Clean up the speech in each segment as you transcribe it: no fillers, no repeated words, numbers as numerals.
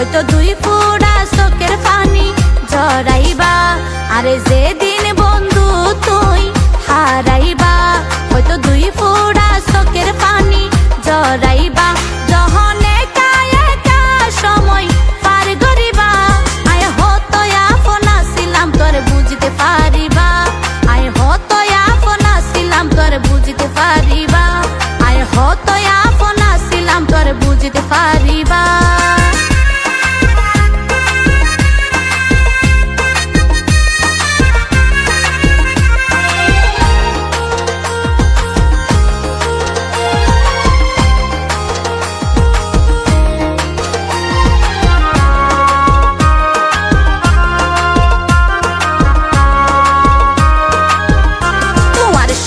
হয়তো দুই ফোঁটা চোখের পানি ঝরাইবা। আরে যেদিন বন্ধু তুই হারাইবা, হয়তো দুই ফোঁটা চোখের পানি ঝরাইবা। যখন একা একা সময় পার করিবা, আয় হতো আপন ছিলাম তোর বুঝতে পারিবা। আয় হতো আপন ছিলাম তোর বুঝতে পারিবা। আয় হতো আপন ছিলাম তোর বুঝতে পারিবা।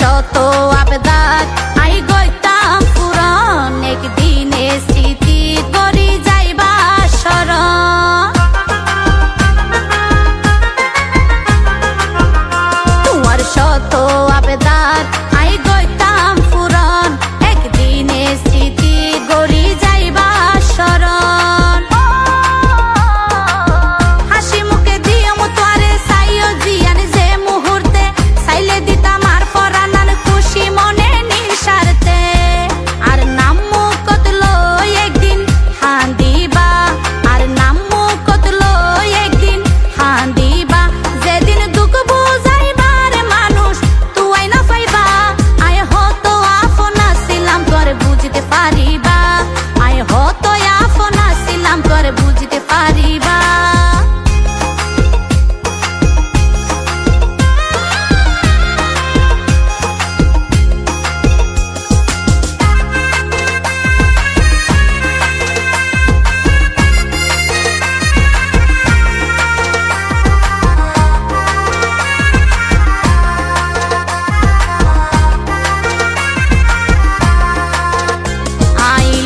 শত আবেদার আই গইতাম পুরন, একদিনে স্মৃতি করি যাইবা স্মরণ। তোমার শত আবেদার আই গইতাম পুরন, একদিনে স্মৃতি করি যাইবা স্মরণ। হাসি মুখে দিও তোরে চাইও জিয়ান যে মুহূর্তে, চাইলে দিতাম আর পরানার খুশি মনে নিঃস্বার্থে। আর নাম মুখত লই একদিন হান দিবা, আর নাম মুখত লই একদিন হান দিবা। যেদিন দুঃখ বুঝাইবার মানুষ তুই না পাইবা, আয় হতো আপন ছিলাম তোর বুঝতে পারিবা। আয় হতো আপন ছিলাম তোর বুঝতে পারিবা।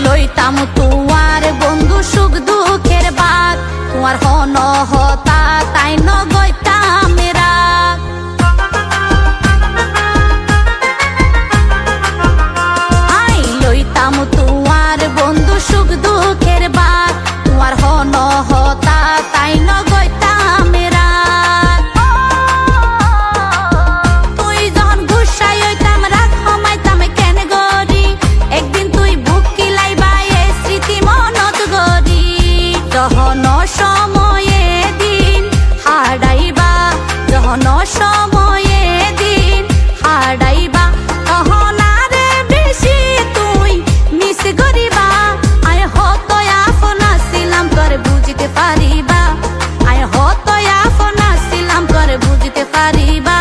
লইতাম তোমার বন্ধু সুখ দুঃখের বাদ, তোমার হন হতা তাই ন গইতাম রাগ। আই লইতাম তোমার বন্ধু সুখ দুঃখের বাদ, তোমার হন হতা তাই ন গইতাম রাগ। তুই যখন গুসাই হইতাম রাগ হমাইতাম কেন গরি, একদিন তুই বুক কিলাইবা এ স্মৃতি মনত গরি। যখন সময়ে দিন হারাইবা, যখন সময়ে দিন হারাইবা, তখন আরে বেশি তুই মিস করিবা। আয় হতো আপন ছিলাম তোর বুঝতে পারিবা। আয় হতো আপন ছিলাম তোর বুঝতে পারিবা।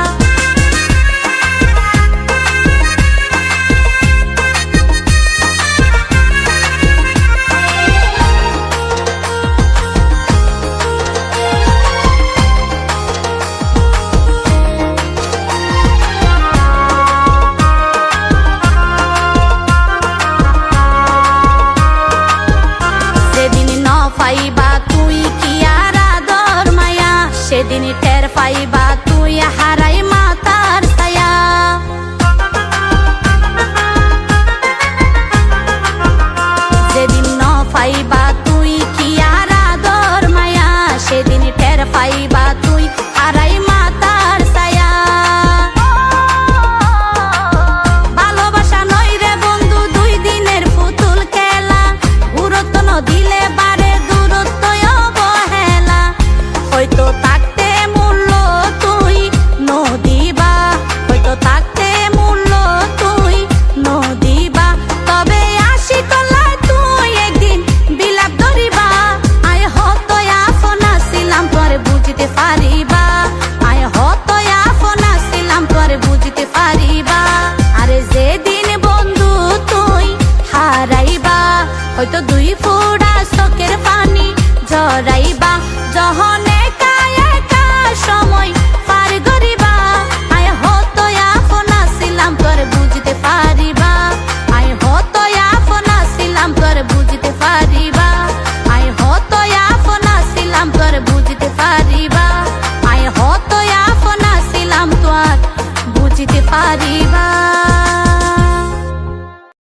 পাইবা তুই কি আর আদর মায়া, সেদিন টের পাইবা তুই হারাই মাতার ছায়া। যেদিন ন পাইবা তুই কি আর আদর মায়া, সেদিন টের পাইবা